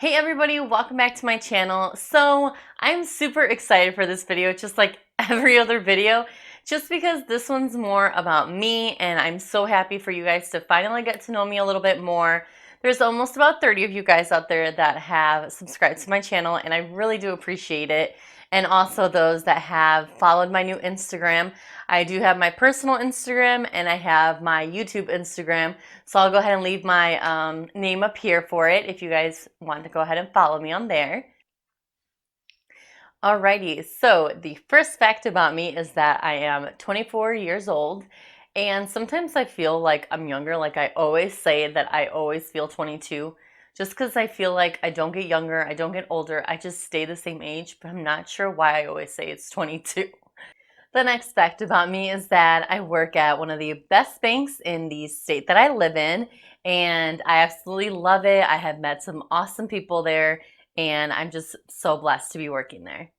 Hey everybody, welcome back to my channel. So I'm super excited for this video, just like every other video, just because this one's more about me and I'm so happy for you guys to finally get to know me a little bit more. There's almost about 30 of you guys out there that have subscribed to my channel and I really do appreciate it. And also those that have followed my new Instagram. I do have my personal Instagram and I have my YouTube Instagram. So I'll go ahead and leave my name up here for it if you guys want to go ahead and follow me on there. Alrighty, so the first fact about me is that I am 24 years old, and sometimes I feel like I'm younger. Like I always say that I always feel 22, just because I feel like I don't get younger, I don't get older, I just stay the same age, but I'm not sure why I always say it's 22. The next fact about me is that I work at one of the best banks in the state that I live in, and I absolutely love it. I have met some awesome people there, and I'm just so blessed to be working there.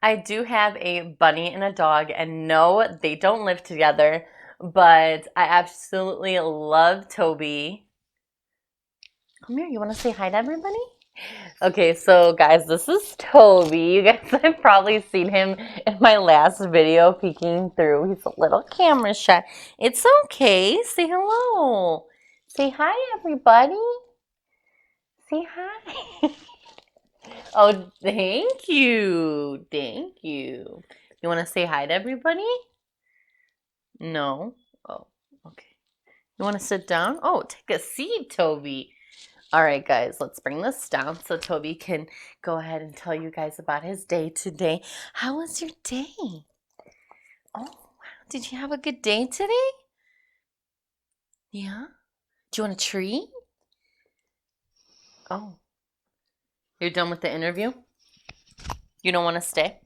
I do have a bunny and a dog, and no, they don't live together, but I absolutely love Toby. Come here, you want to say hi to everybody? Okay, so guys, this is Toby. You guys have probably seen him in my last video peeking through. He's a little camera shy. It's okay. Say hello. Say hi, everybody. Say hi. Oh, thank you. Thank you. You want to say hi to everybody? No? Oh, okay. You want to sit down? Oh, take a seat, Toby. All right, guys, let's bring this down so Toby can go ahead and tell you guys about his day today. How was your day? Oh, wow. Did you have a good day today? Yeah? Do you want a treat? Oh, you're done with the interview? You don't want to stay?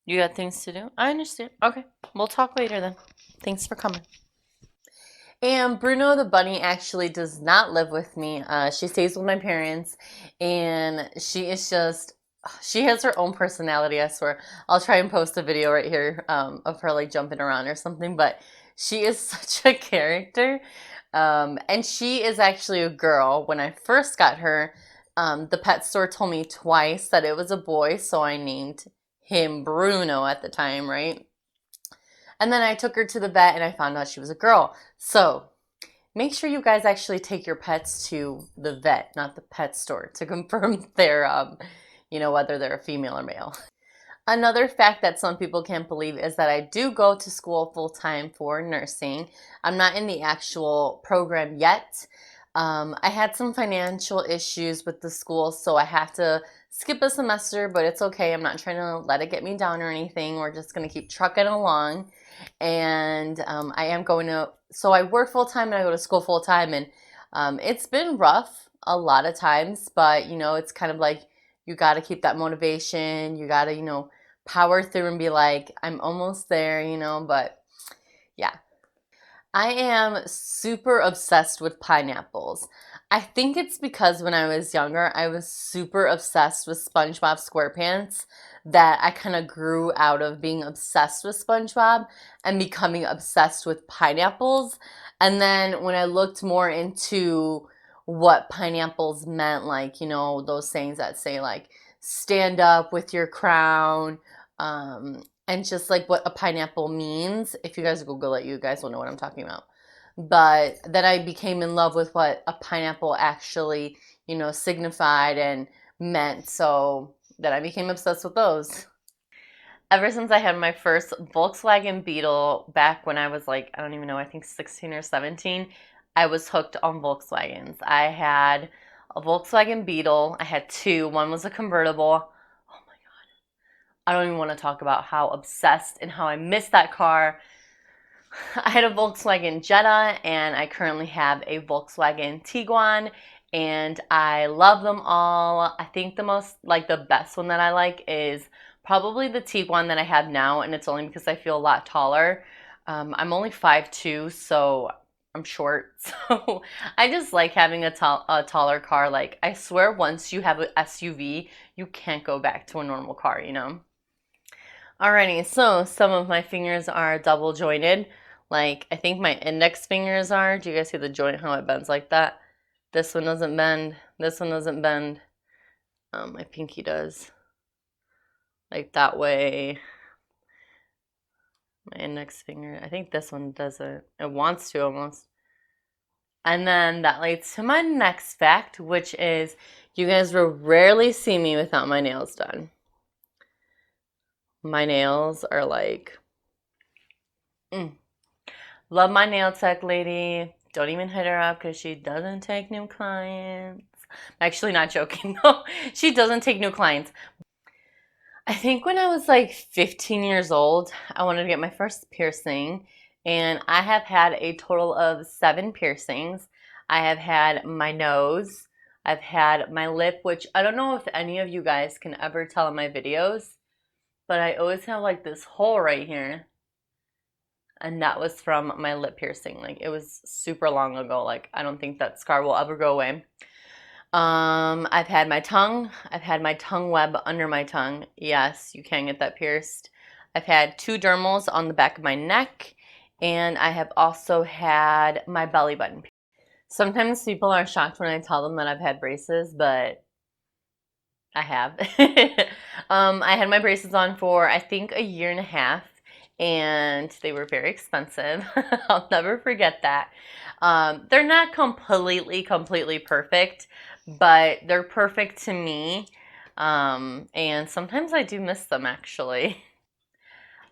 You got things to do? I understand. Okay, we'll talk later then. Thanks for coming. And Bruno the bunny actually does not live with me. She stays with my parents, and she is just, she has her own personality, I swear. I'll try and post a video right here of her like jumping around or something, but she is such a character. And she is actually a girl. When I first got her, the pet store told me twice that it was a boy, so I named him Bruno at the time, right? And then I took her to the vet and I found out she was a girl. So make sure you guys actually take your pets to the vet, not the pet store, to confirm their, whether they're a female or male. Another fact that some people can't believe is that I do go to school full time for nursing. I'm not in the actual program yet. I had some financial issues with the school, so I have to skip a semester, but it's okay. I'm not trying to let it get me down or anything. We're just going to keep trucking along. And I am going to, so I work full time and I go to school full time. And it's been rough a lot of times, but it's kind of like you got to keep that motivation. You got to, power through and be like, I'm almost there, but yeah. I am super obsessed with pineapples. I think it's because when I was younger, I was super obsessed with SpongeBob SquarePants that I kind of grew out of being obsessed with SpongeBob and becoming obsessed with pineapples. And then when I looked more into what pineapples meant, like, those sayings that say, like, stand up with your crown, and just like what a pineapple means. If you guys Google it, you guys will know what I'm talking about. But then I became in love with what a pineapple actually, signified and meant. So then I became obsessed with those. Ever since I had my first Volkswagen Beetle back when I was like, I don't even know, I think 16 or 17, I was hooked on Volkswagens. I had a Volkswagen Beetle. I had two. One was a convertible. I don't even want to talk about how obsessed and how I miss that car. I had a Volkswagen Jetta and I currently have a Volkswagen Tiguan and I love them all. I think the best one that I like is probably the Tiguan that I have now, and it's only because I feel a lot taller. I'm only 5'2", so I'm short. So I just like having a taller car. Like, I swear once you have an SUV, you can't go back to a normal car, Alrighty, so some of my fingers are double jointed. Like, I think my index fingers are. Do you guys see the joint, how it bends like that? This one doesn't bend. This one doesn't bend. My pinky does. Like that way. My index finger. I think this one doesn't. It wants to almost. And then that leads to my next fact, which is you guys will rarely see me without my nails done. My nails are like, love my nail tech lady. Don't even hit her up because she doesn't take new clients. I'm actually not joking though. She doesn't take new clients. I think when I was like 15 years old, I wanted to get my first piercing, and I have had a total of 7 piercings. I have had my nose, I've had my lip, which I don't know if any of you guys can ever tell in my videos, but I always have like this hole right here, and that was from my lip piercing. Like it was super long ago. Like I don't think that scar will ever go away. I've had my tongue. I've had my tongue web under my tongue. Yes, you can get that pierced. I've had 2 dermals on the back of my neck, and I have also had my belly button. Sometimes people are shocked when I tell them that I've had braces, but I have. I had my braces on for I think a year and a half, and they were very expensive. I'll never forget that. They're not completely perfect, but they're perfect to me. And sometimes I do miss them actually.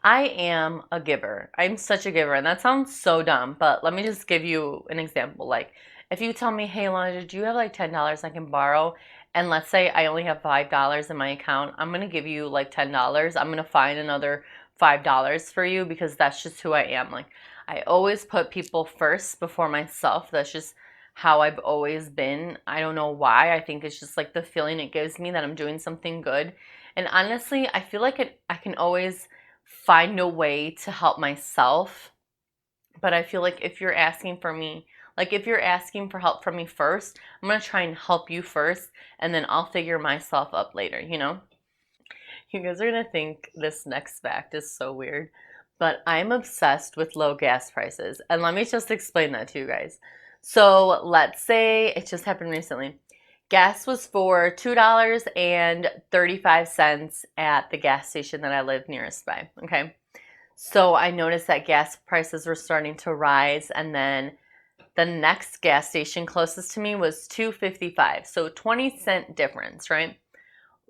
I am a giver. I'm such a giver, and that sounds so dumb, but let me just give you an example. Like, if you tell me, hey, Lana, do you have like $10 I can borrow? And let's say I only have $5 in my account, I'm gonna give you like $10. I'm gonna find another $5 for you because that's just who I am. Like, I always put people first before myself. That's just how I've always been. I don't know why. I think it's just like the feeling it gives me that I'm doing something good. And honestly, I feel like I can always find a way to help myself. But I feel like if you're asking for me, like if you're asking for help from me first, I'm going to try and help you first, and then I'll figure myself up later, you know? You guys are going to think this next fact is so weird, but I'm obsessed with low gas prices. And let me just explain that to you guys. So let's say it just happened recently. Gas was for $2.35 at the gas station that I live nearest by. Okay. So I noticed that gas prices were starting to rise, and then the next gas station closest to me was $2.55. So 20-cent difference, right?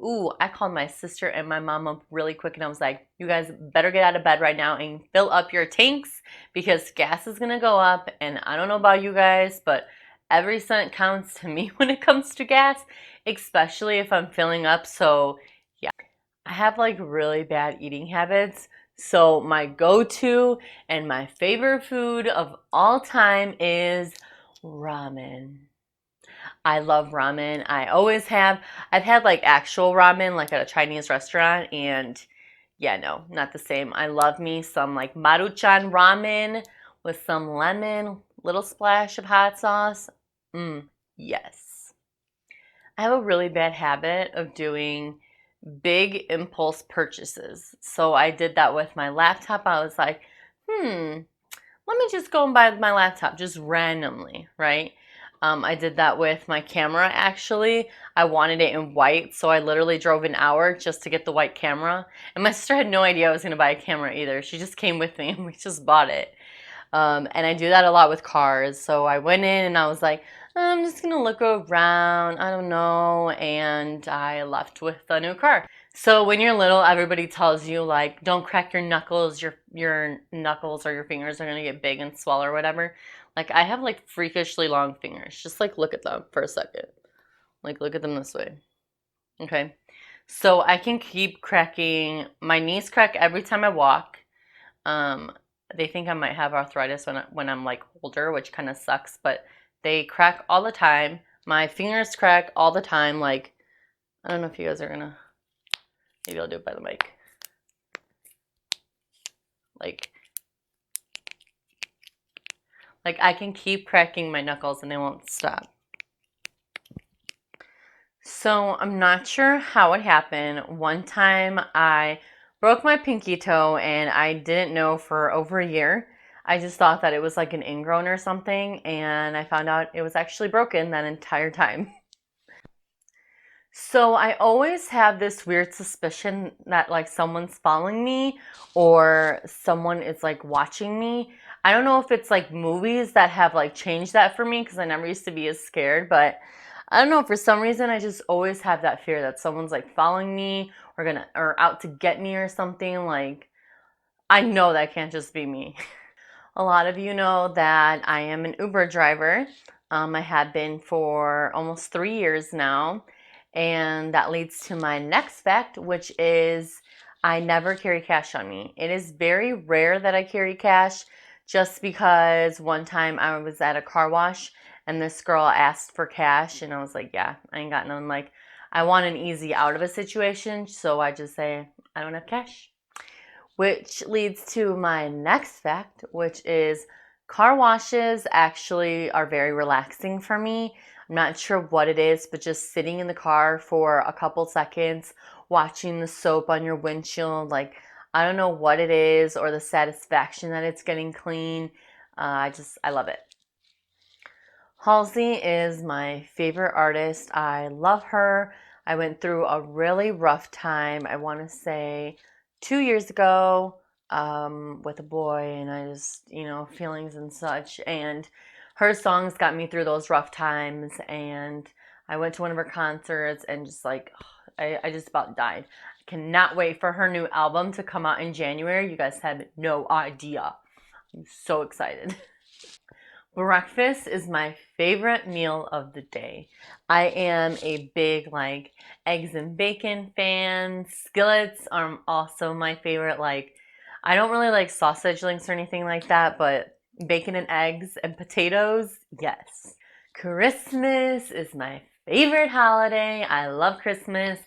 Ooh, I called my sister and my mom up really quick, and I was like, you guys better get out of bed right now and fill up your tanks because gas is going to go up. And I don't know about you guys, but every cent counts to me when it comes to gas, especially if I'm filling up. So yeah, I have like really bad eating habits. So my go-to and my favorite food of all time is ramen. I love ramen. I always have. I've had like actual ramen, like at a Chinese restaurant, and yeah, no, not the same. I love me some like Maruchan ramen with some lemon, little splash of hot sauce. Yes. I have a really bad habit of doing big impulse purchases. So I did that with my laptop. I was like, let me just go and buy my laptop just randomly, right? I did that with my camera actually. I wanted it in white, so I literally drove an hour just to get the white camera. And my sister had no idea I was going to buy a camera either. She just came with me and we just bought it. And I do that a lot with cars. So I went in and I was like, I'm just going to look around. I don't know. And I left with a new car. So when you're little, everybody tells you like, don't crack your knuckles. Your knuckles or your fingers are going to get big and swell or whatever. Like I have like freakishly long fingers. Just like look at them for a second. Like look at them this way. Okay. So I can keep cracking. My knees crack every time I walk. They think I might have arthritis when I'm like older, which kind of sucks, but they crack all the time. My fingers crack all the time. Like, I don't know if you guys are gonna, maybe I'll do it by the mic. Like I can keep cracking my knuckles and they won't stop. So I'm not sure how it happened. One time I broke my pinky toe and I didn't know for over a year. I just thought that it was like an ingrown or something, and I found out it was actually broken that entire time. So I always have this weird suspicion that like someone's following me or someone is like watching me. I don't know if it's like movies that have like changed that for me because I never used to be as scared, but I don't know, for some reason I just always have that fear that someone's like following me or out to get me or something. Like I know that can't just be me. A lot of you know that I am an Uber driver. I have been for almost 3 years now. And that leads to my next fact, which is I never carry cash on me. It is very rare that I carry cash just because one time I was at a car wash and this girl asked for cash and I was like, yeah, I ain't got none. Like, I want an easy out of a situation, so I just say, I don't have cash. Which leads to my next fact, which is car washes actually are very relaxing for me. I'm not sure what it is, but just sitting in the car for a couple seconds, watching the soap on your windshield, like I don't know what it is or the satisfaction that it's getting clean. I love it. Halsey is my favorite artist. I love her. I went through a really rough time, I want to say 2 years ago, with a boy, and I just, feelings and such. And her songs got me through those rough times. And I went to one of her concerts and just like, I just about died. I cannot wait for her new album to come out in January. You guys have no idea. I'm so excited. Breakfast is my favorite meal of the day. I am a big like eggs and bacon fan. Skillets are also my favorite. Like, I don't really like sausage links or anything like that, but bacon and eggs and potatoes, yes. Christmas is my favorite holiday. I love Christmas.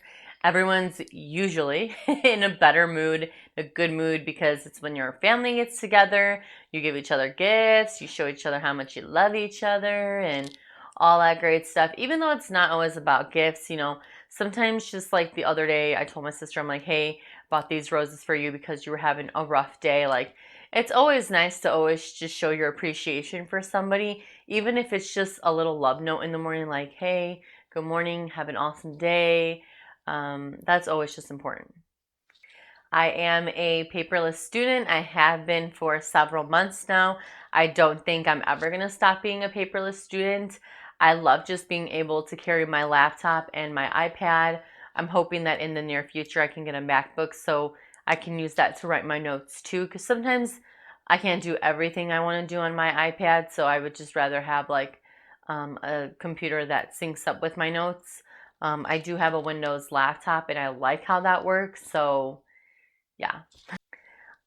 Everyone's usually in a better mood, a good mood, because it's when your family gets together. You give each other gifts, you show each other how much you love each other, and all that great stuff. Even though it's not always about gifts, sometimes just like the other day, I told my sister, I'm like, hey, bought these roses for you because you were having a rough day. Like, it's always nice to always just show your appreciation for somebody, even if it's just a little love note in the morning, like, hey, good morning, have an awesome day. That's always just important. I am a paperless student. I have been for several months now. I don't think I'm ever going to stop being a paperless student. I love just being able to carry my laptop and my iPad. I'm hoping that in the near future I can get a MacBook so I can use that to write my notes too, because sometimes I can't do everything I want to do on my iPad, so I would just rather have like a computer that syncs up with my notes. I do have a Windows laptop and I like how that works, so yeah.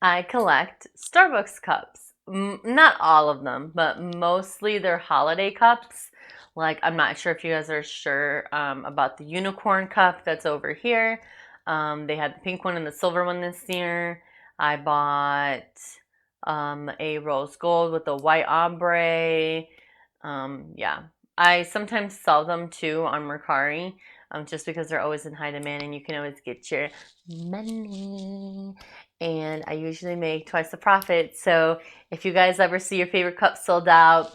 I collect Starbucks cups. Not all of them, but mostly their holiday cups. Like, I'm not sure if you guys are sure about the unicorn cup that's over here. They had the pink one and the silver one this year. I bought a rose gold with a white ombre. Yeah. I sometimes sell them too on Mercari, just because they're always in high demand and you can always get your money. And I usually make twice the profit. So if you guys ever see your favorite cup sold out,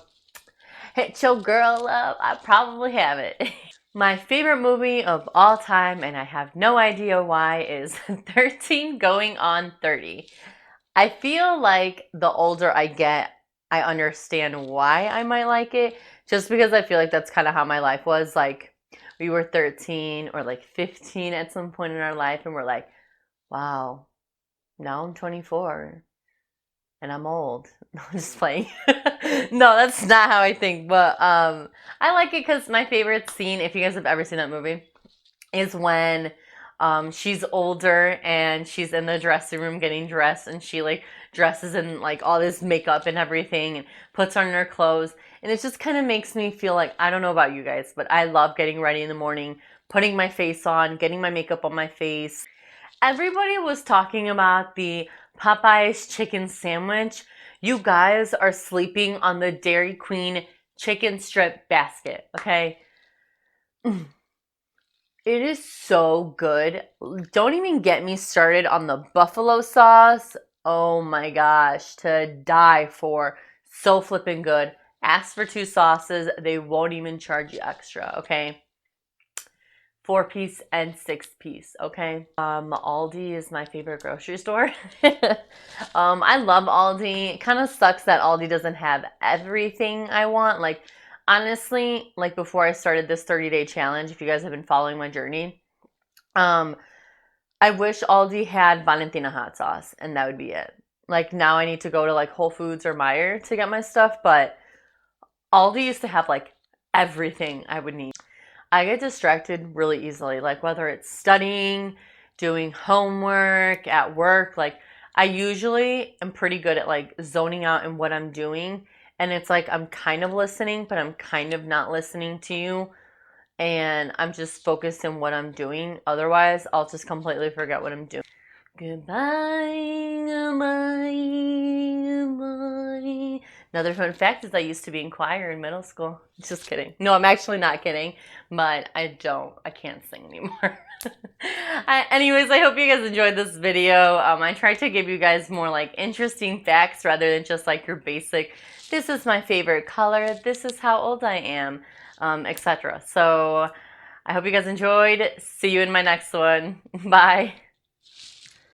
hit your girl up. I probably have it. My favorite movie of all time, and I have no idea why, is 13 Going on 30. I feel like the older I get, I understand why I might like it, just because I feel like that's kind of how my life was. Like, we were 13 or like 15 at some point in our life, and we're like, wow, now I'm 24 and I'm old. No, I'm just playing. No, that's not how I think. But I like it because my favorite scene, if you guys have ever seen that movie, is when she's older and she's in the dressing room getting dressed and she like dresses in like all this makeup and everything and puts on her clothes, and it just kind of makes me feel like, I don't know about you guys, but I love getting ready in the morning, putting my face on, getting my makeup on my face. Everybody was talking about the Popeye's chicken sandwich. You guys are sleeping on the Dairy Queen chicken strip basket, okay? It is so good. Don't even get me started on the buffalo sauce. Oh my gosh, to die for. So flipping good. Ask for 2 sauces. They won't even charge you extra, okay? 4-piece and 6-piece, okay? Aldi is my favorite grocery store. I love Aldi. It kind of sucks that Aldi doesn't have everything I want. Like, honestly, like before I started this 30-day challenge, if you guys have been following my journey, um, I wish Aldi had Valentina hot sauce, and that would be it. Like, now I need to go to like Whole Foods or Meijer to get my stuff, but Aldi used to have like everything I would need. I get distracted really easily, like whether it's studying, doing homework, at work. Like, I usually am pretty good at like zoning out in what I'm doing. And it's like I'm kind of listening, but I'm kind of not listening to you. And I'm just focused in what I'm doing. Otherwise, I'll just completely forget what I'm doing. Goodbye, goodbye, goodbye. Another fun fact is I used to be in choir in middle school. Just kidding. No, I'm actually not kidding, but I can't sing anymore. Anyways, I hope you guys enjoyed this video. I tried to give you guys more like interesting facts rather than just like your basic, this is my favorite color, this is how old I am, etc. So I hope you guys enjoyed. See you in my next one. Bye.